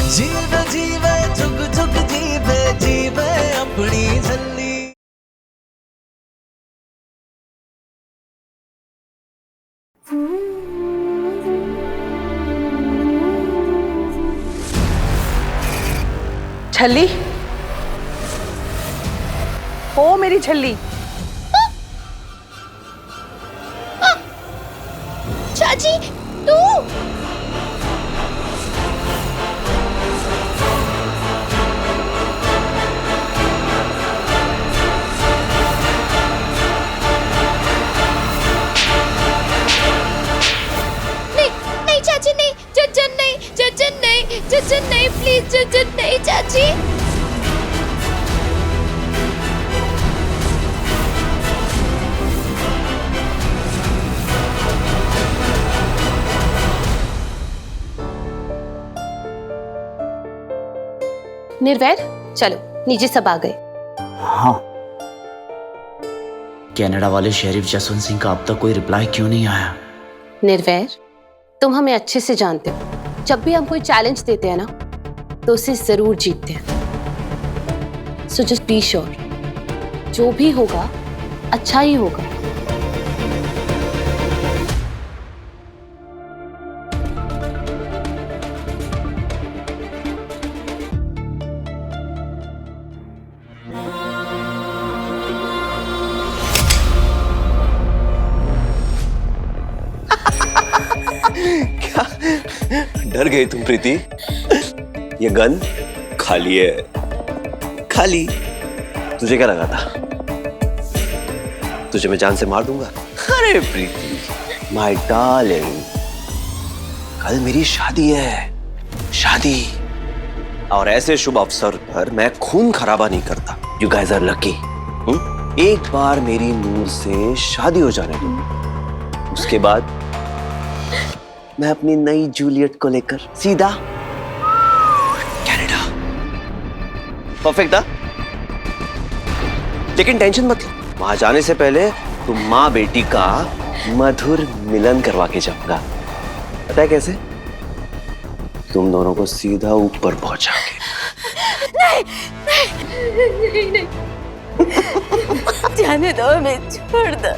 जीवे जीवे झुक झुक जीवे जीवे अपनी झल्ली। छल्ली, ओ मेरी छल्ली। चाची तू नहीं चाची नहीं, जज्जन नहीं, जज्जन नहीं, जज्जन नहीं, प्लीज जज्जन नहीं चाची। निर्वैर, चलो नीचे सब आ गए। हाँ, कनाडा वाले शेरिफ जसवंत सिंह का अब तक कोई रिप्लाई क्यों नहीं आया? निर्वैर, तुम हमें अच्छे से जानते हो, जब भी हम कोई चैलेंज देते हैं ना तो उसे जरूर जीतते हैं। सो जस्ट बी श्योर, जो भी होगा अच्छा ही होगा। क्या डर गई तुम प्रीति? ये गन खाली है, खाली। तुझे क्या लगा था तुझे मैं जान से मार दूंगा? अरे प्रीति, माय डार्लिंग, कल मेरी शादी है, शादी। और ऐसे शुभ अवसर पर मैं खून खराबा नहीं करता। You guys are lucky. एक बार मेरी नूर से शादी हो जाने दो, उसके बाद मैं अपनी नई जूलियट को लेकर सीधा कनाडा। परफेक्ट था? लेकिन टेंशन मत लो, वहां जाने से पहले तुम माँ बेटी का मधुर मिलन करवा के जाऊंगा। पता है कैसे? तुम दोनों को सीधा ऊपर पहुंचाऊंगे। नहीं नहीं नहीं, नहीं। जाने दो, हमें छोड़ दो।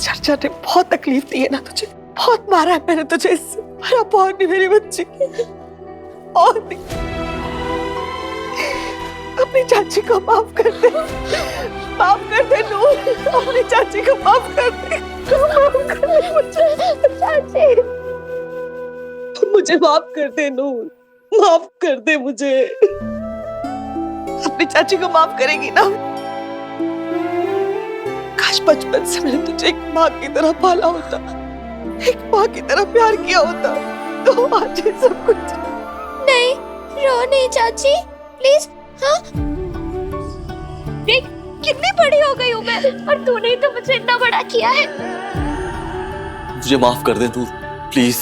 चर्चा ने बहुत तकलीफ दी है ना तुझे, बहुत मारा है मैंने तुझे, इससे मारा बहुत नहीं मेरी बच्ची, और नहीं। अपनी चाची को माफ कर दे, माफ कर दे नूर, अपनी चाची को माफ कर दे, माफ कर दे मुझे चाची, मुझे माफ कर दे नूर, माफ कर दे मुझे। अपनी चाची को माफ करेगी ना? काश बचपन से मैंने तुझे एक माँ की तरह पाला होता, एक माँ की तरह प्यार किया होता, तो आज ये सब कुछ नहीं। रो नहीं चाची, प्लीज। हाँ, देख कितनी बड़ी हो गई हूँ मैं, और तूने ही तो मुझे इतना बड़ा किया है। मुझे माफ कर दे तू, प्लीज।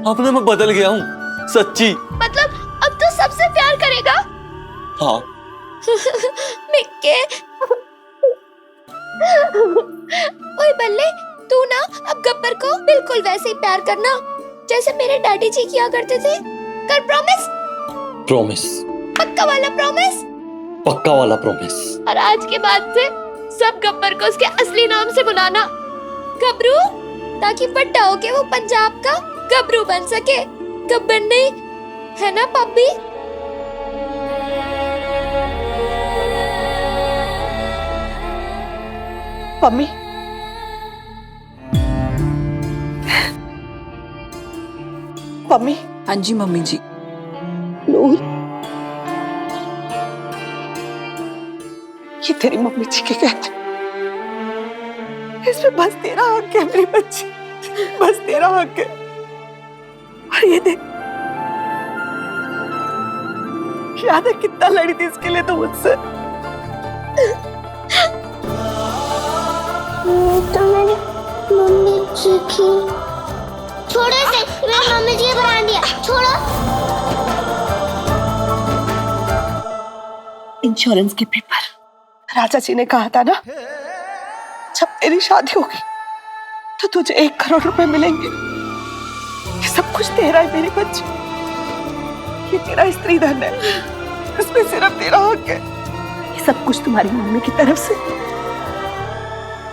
अब ना मैं बदल गया हूँ, सच्ची। मतलब अब तो सबसे प्यार करेगा? हाँ। मिक्के, ओए बल्ले, तू ना अब गब्बर को बिल्कुल वैसे ही प्यार करना जैसे मेरे डैडी जी किया करते थे। कर प्रॉमिस? प्रॉमिस, पक्का वाला प्रॉमिस? पक्का वाला प्रॉमिस। और आज के बाद से सब गब्बर को उसके असली नाम से बुलाना, गबरू, ताकि बड़ा होके वो पंजाब का गबरू बन सके, गब्बर नहीं, है ना पब्बी? Mummy, mummy. हाँ जी मम्मी जी। नूर, ये तेरी मम्मी जी के कहते, इसमें बस तेरा हक है मेरी बच्ची, बस तेरा हक है। और ये देख, याद है कितना लड़ी थी इसके लिए तो मुझसे। तो मेरी मम्मी जी की छोड़ो इसे, मेरी मम्मी जी बना दिया, छोड़ो। इंश्योरेंस के पेपर राजा जी ने कहा था ना, जब तेरी शादी होगी तो तुझे 1 करोड़ रुपए मिलेंगे। ये सब कुछ तेरा है मेरी बच्ची, ये तेरा स्त्री धन है, इसमें सिर्फ तेरा हक है। ये सब कुछ तुम्हारी मम्मी की तरफ से,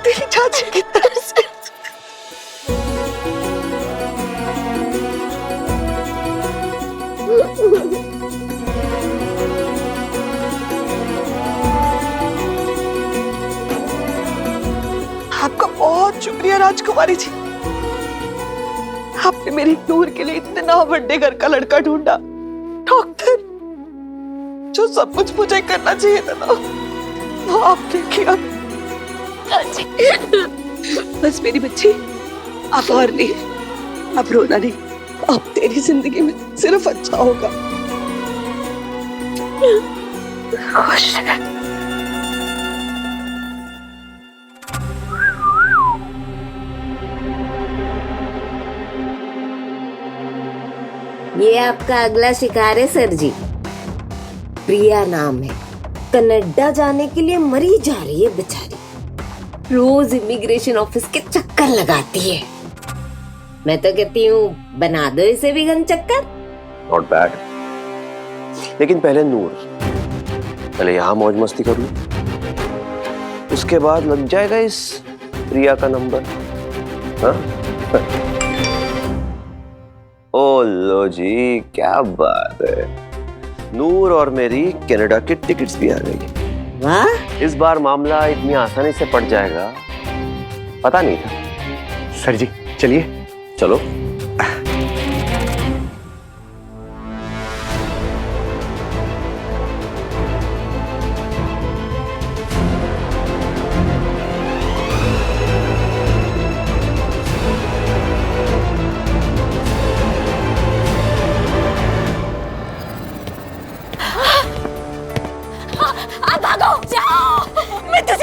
तेरी चाची की तरफ से। आपका बहुत शुक्रिया राजकुमारी जी, आपने मेरी नूर के लिए इतना बड़े घर का लड़का ढूंढा। डॉक्टर, जो सब कुछ मुझे करना चाहिए था ना, वो आपने किया। बस मेरी बच्ची, अब और नहीं, अब रोना नहीं, अब तेरी जिंदगी में सिर्फ अच्छा होगा। खुश रह। ये आपका अगला शिकार है सर जी। प्रिया नाम है, कनाडा जाने के लिए मरी जा रही है बेचारी, रोज इमिग्रेशन ऑफिस के चक्कर लगाती है। मैं तो कहती हूँ बना दो इसे भी गन चक्कर। नॉट बैड, लेकिन पहले नूर, पहले यहाँ मौज मस्ती कर लूं, उसके बाद लग जाएगा इस प्रिया का नंबर। हाँ? ओ लो जी, क्या बात है, नूर और मेरी कनाडा की टिकट्स भी आ गई। वाह, इस बार मामला इतनी आसानी से पड़ जाएगा पता नहीं था। सर जी चलिए। चलो।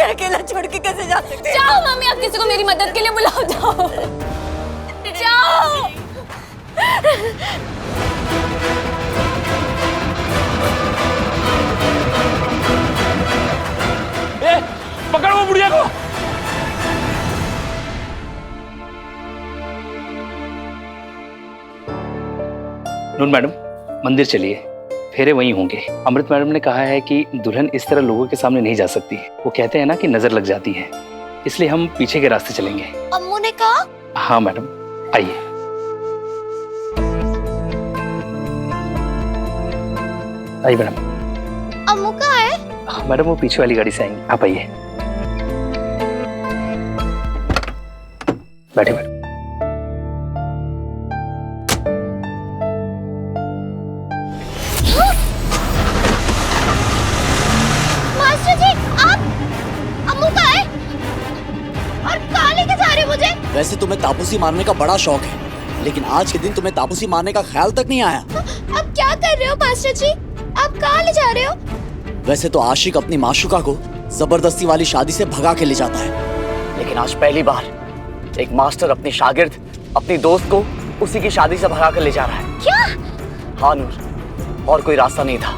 अकेला छोड़ के कैसे जा सकते हैं? जाओ मम्मी, आप किसी को मेरी मदद के लिए बुलाओ, जाओ जाओ। ए, पकड़ो वो बुढ़िया को। नून मैडम, मंदिर चलिए, फेरे वहीं होंगे। अमृत मैडम ने कहा है कि दुल्हन इस तरह लोगों के सामने नहीं जा सकती। वो कहते हैं ना कि नजर लग जाती है, इसलिए हम पीछे के रास्ते चलेंगे। अम्मू ने कहा? हाँ मैडम, आइए। आइए मैडम। अम्मू कहाँ है? मैडम वो पीछे वाली गाड़ी से आएंगे, आप आइए। बैठे मैडम। मास्टर जी, आप? अम्मू कहाँ है? और कहाँ लेके जा रहे हो मुझे? वैसे तुम्हें तापूसी मारने का बड़ा शौक है, लेकिन आज के दिन तुम्हें तापूसी मारने का ख्याल तक नहीं आया। आप क्या कर रहे हो मास्टर जी? आप कहाँ ले जा रहे हो? वैसे तो आशिक अपनी माशुका को जबरदस्ती वाली शादी से भगा के ले जाता है, लेकिन आज पहली बार एक मास्टर अपनी शागिर्द, अपनी दोस्त को उसी की शादी से भगा कर ले जा रहा है। क्या? हाँ नूर, और कोई रास्ता नहीं था।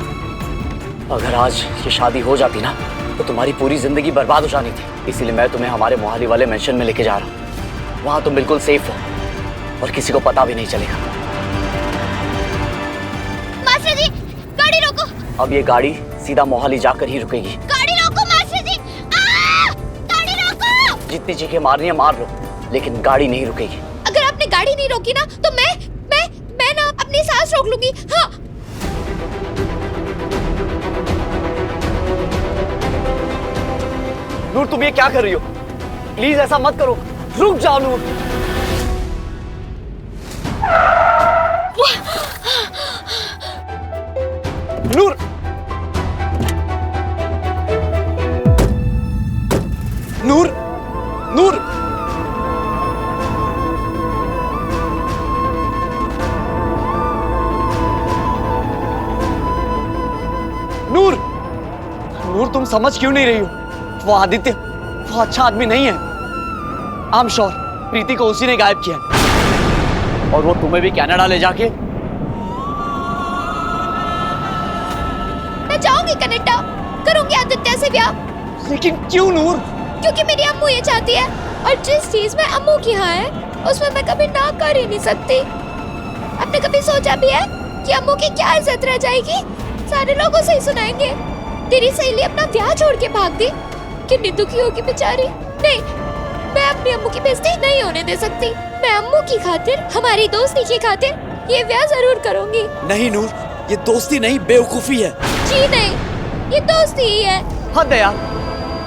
अगर आज ये शादी हो जाती ना तो तुम्हारी पूरी जिंदगी बर्बाद हो जानी थी। इसीलिए मैं तुम्हें हमारे मोहाली वाले मेंशन में लेके जा रहा हूँ। वहाँ तुम बिल्कुल सेफ हो और किसी को पता भी नहीं चलेगा। मास्टर जी, गाड़ी रोको। अब ये गाड़ी सीधा मोहाली जाकर ही रुकेगी। गाड़ी रोको मास्टर जी। गाड़ी रोको। जितनी चीखें मारनी है मार लो, लेकिन गाड़ी नहीं रुकेगी। अगर आपने गाड़ी नहीं रोकी ना तो मैं ना अपनी सांस रोक लूंगी। हाँ। नूर, तुम ये क्या कर रही हो? प्लीज ऐसा मत करो, रुक जाओ नूर। नूर, नूर, नूर, नूर, नूर तुम समझ क्यों नहीं रही हो? वो आदित्य वो अच्छा आदमी नहीं है। आई एम श्योर प्रीति को उसी ने गायब किया है। और वो तुम्हें भी कनाडा ले जाके। मैं जाऊंगी कनाडा, करूंगी आदित्य से ब्याह। लेकिन क्यों नूर? क्योंकि मेरी अम्मू ये चाहती है, और जिस चीज में अम्मू की हाँ है उसमें मैं कभी ना कर ही नहीं सकती। आपने कभी सोचा भी है कि अम्मू की क्या इज्जत रह जाएगी? सारे लोगों से ही सुनाएंगे तेरी सहेली अपना ब्याह छोड़ के भाग दी, कितनी दुखी होगी बेचारी। नहीं, मैं अपनी अम्मू की बेइज्जती नहीं होने दे सकती। मैं अम्मू की खातिर, हमारी दोस्ती की खातिर ये ब्याह जरूर करूंगी। नहीं नूर, ये दोस्ती नहीं बेवकूफी है। जी नहीं, ये दोस्ती ही है। हद है यार,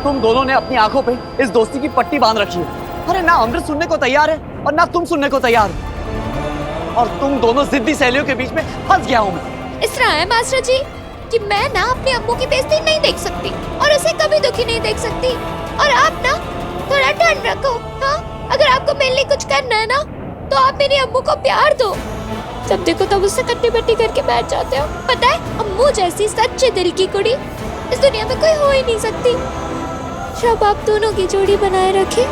तुम दोनों ने अपनी आंखों पे इस दोस्ती की पट्टी बांध रखी है। अरे ना अमृत सुनने को तैयार है और ना तुम सुनने को तैयार हो। और तुम दोनों जिद्दी सहेलियों के बीच में फंस गया हूँ मैं। इस तरह है मास्टर जी कि मैं ना अपनी अम्मू की बेइज्जती नहीं देख सकती और उसे कभी दुखी नहीं देख सकती। और आप ना थोड़ा ठंड रखो। हाँ, अगर आपको मेरे लिए कुछ करना है ना तो आप मेरी अम्मू को प्यार दो। जब देखो तब उससे कट्टी बट्टी करके बैठ जाते हो। पता है, अम्मू जैसी सच्चे दिल की कुड़ी इस दुनिया में कोई हो ही नहीं सकती। शब आप दोनों की जोड़ी बनाए रखे।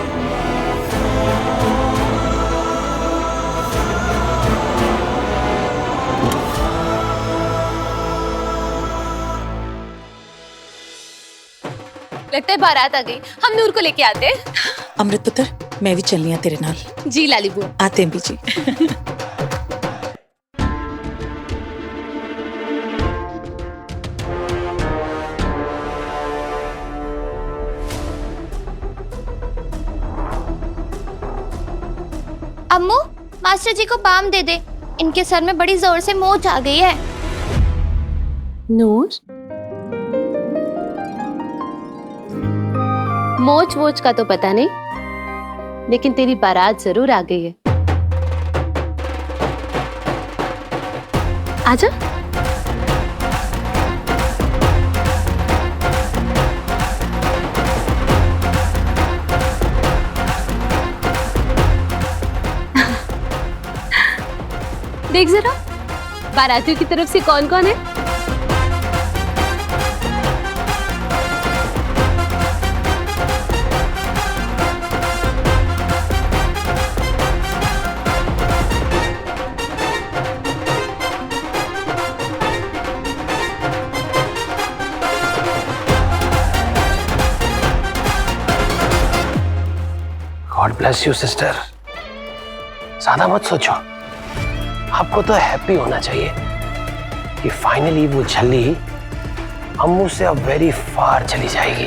लगता है बारात आ गई, हम नूर को लेके आते हैं। अमृत पुत्र, मैं भी चलनी है तेरे नाल। जी लाली बुआ। आते हैं बीजी। अम्मू, मास्टर जी को बाम दे दे, इनके सर में बड़ी जोर से मोच आ गई है। नूर, मोच वोच का तो पता नहीं, लेकिन तेरी बारात जरूर आ गई है। आजा। देख जरा, बारातियों की तरफ से कौन कौन है? God bless you sister. ज्यादा मत सोचो, आपको तो हैप्पी होना चाहिए कि फाइनली वो झल्ली अम्मू से अब वेरी फार चली जाएगी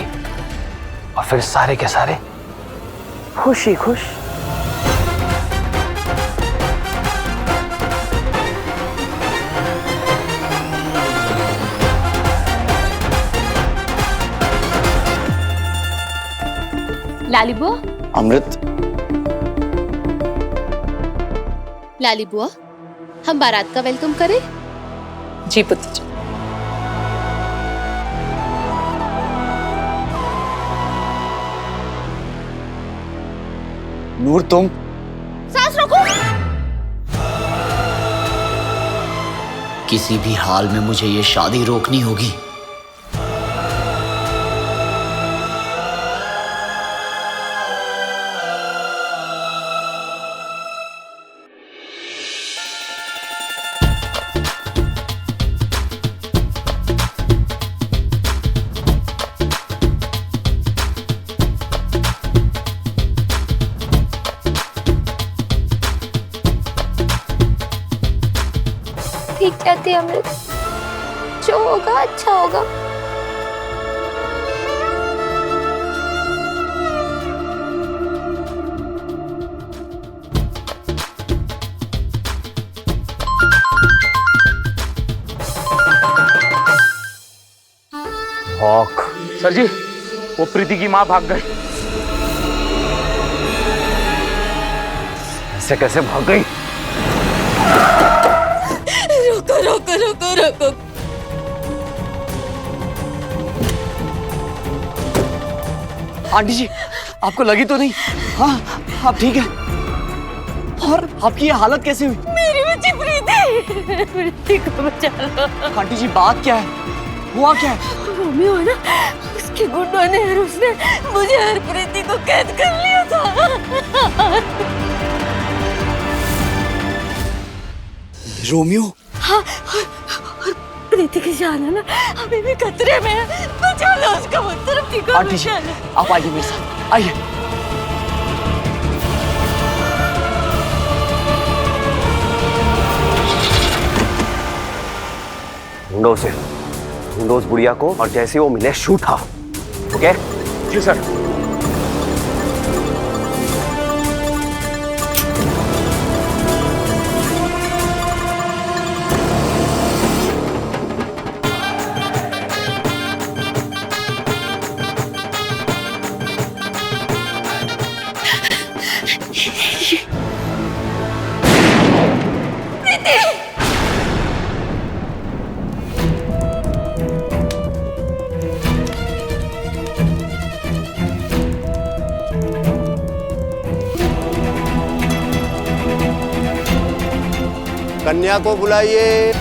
और फिर सारे के सारे खुश ही खुश। लाली बुआ। अमृत। लाली बुआ, हम बारात का वेलकम करें? जी पुत्र जी। नूर तुम। सांस रोको। किसी भी हाल में मुझे ये शादी रोकनी होगी। ठीक कहती है अमृत, जो होगा अच्छा होगा। सर जी, वो प्रीति की माँ भाग गई। ऐसे कैसे भाग गई? रुको रुको रुको रुको। आंटी जी, आपको लगी तो नहीं? हाँ, आप ठीक है? और आपकी ये हालत कैसे हुई? मेरी बच्ची प्रीति, प्रीति को बचा लो। आंटी जी, बात क्या है? हुआ क्या है? रोमियो है ना, उसके गुंडों ने और उसने मुझे और प्रीति को कैद कर लिया था। रोमियो? हाँ, और प्रीति की जान है ना अभी भी खतरे में है। बचा लो उसको, मुझसे ठीक हो। आंटी जी, आप आइए मेरे साथ, आइए। ढूंढो उसे, ढूंढो उस बुढ़िया को, और जैसे वो मिले शूट हाफ। ओके? जी सर। कन्या को बुलाइए।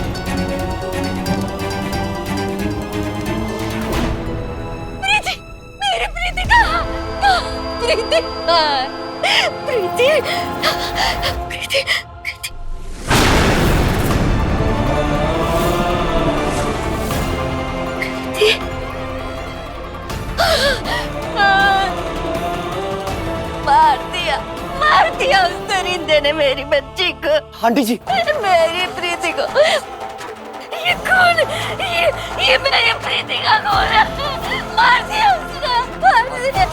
प्रीति, मेरी प्रीति कहाँ? प्रीति, प्रीति, प्रीति, प्रीति। मार दिया उस दरिंदे ने मेरी बच्ची को। आंटी जी, मेरी प्रीति को। ये कौन? ये मेरी प्रीति का कौन है? मार दिया उसने, मार दिया।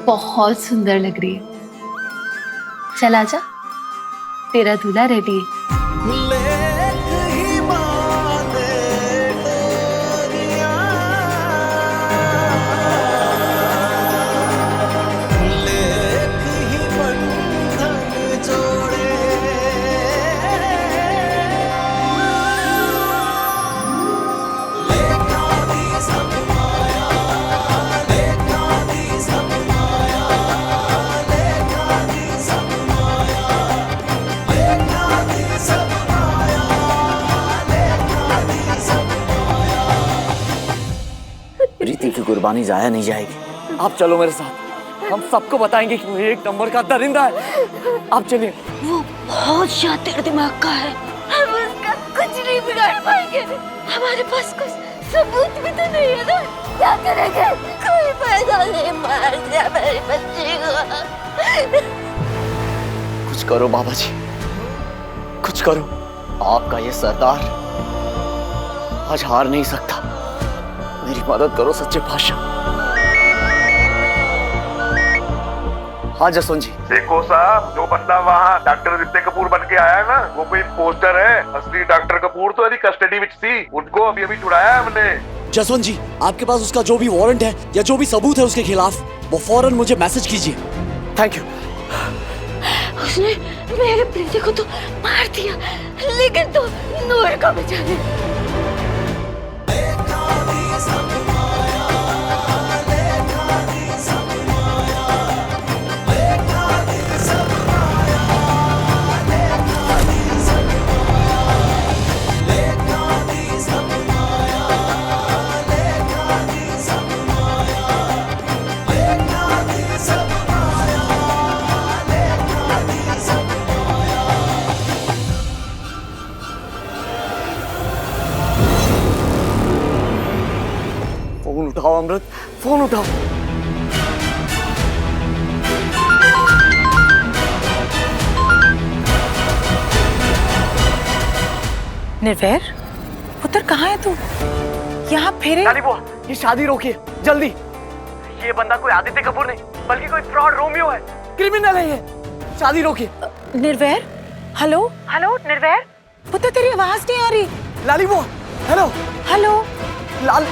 बहुत सुंदर लग रही है। चल आजा, तेरा दूल्हा रेडी है। प्रीति की कुर्बानी जाया नहीं जाएगी। आप चलो मेरे साथ, हम सबको बताएंगे कि वो एक नंबर का दरिंदा है। आप चलिए। वो बहुत शातिर दिमाग का है, हम उसका कुछ नहीं बिगाड़ पाएंगे। हमारे पास कुछ सबूत भी तो नहीं है ना, क्या करेंगे? कोई फायदा नहीं, मार दिया मेरी बच्ची को। कुछ करो बाबा जी, कुछ करो। आपका ये सरदार आज हार नहीं सकता। मेरी मदद करो सच्चे पातशाह। हाँ जसवंत जी। देखो साहब, जो बंदा वहाँ डॉक्टर रिश्ते कपूर बन के आया है ना, वो कोई पोस्टर है। असली डॉक्टर कपूर तो अभी कस्टडी में थी, उनको अभी अभी छुड़ाया है हमने। जसवंत जी, आपके पास उसका जो भी वारंट है या जो भी सबूत है उसके खिलाफ, वो फौरन मुझे मैसेज कीजिए। Thank you. उसने मेरे प्रीति को तो मार दिया, लेकिन तो नूर को बचा लिया। फोन उठाओ अमृत, फोन उठाओ। निर्वैर, पुत्र कहाँ है तू? यहाँ फेरे। नानी बुआ, ये शादी रोकिए जल्दी। ये बंदा कोई आदित्य कपूर नहीं, बल्कि कोई फ्रॉड रोमियो है, क्रिमिनल है ये। शादी रोकिए। निर्वैर, हेलो हेलो निर्वैर, पुत्र तेरी आवाज नहीं आ रही। लाली वो, हेलो हेलो लाल।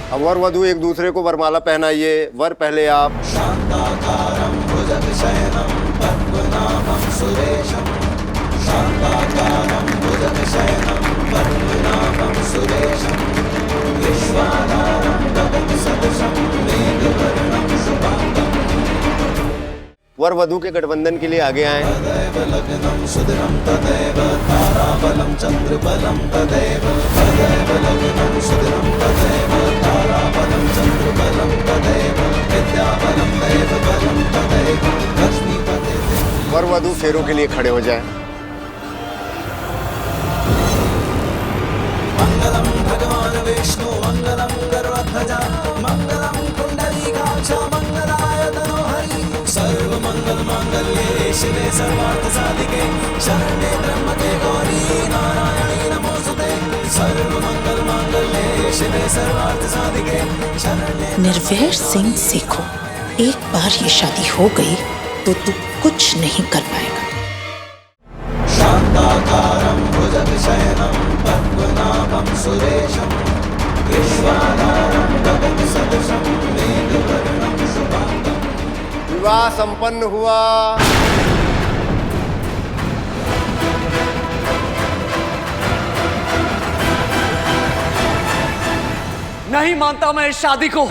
अब वर वधू एक दूसरे को वरमाला पहनाइए। वर पहले आप। वर वधू के गठबंधन के लिए आगे आए। वर वधू फेरों के लिए खड़े हो जाएं। मंगलम भगवान विष्णु मंगलम गरुड़ध्वजा मंगलम कुंडलीकाक्ष मंगलाय तनोहरि सर्व मंगल मांगल्ये शिवे सर्वार्थ साधिके शरण्ये त्र्यंबके गौरी नारायणी नमोस्तुते सर्व मंगल मांगल्ये शिवे सर्वार्थ साधिके शरण्ये। निर्वैर सिंह सीखो, एक बार ये शादी हो गई तो तू कुछ नहीं कर पाएगा। शांताकारं भुजगशयनं पद्मनाभं सुरेशं विश्वाधारं गगनसदृशं मेघवर्णं शुभांगं। विवाह संपन्न हुआ। नहीं मानता मैं इस शादी को।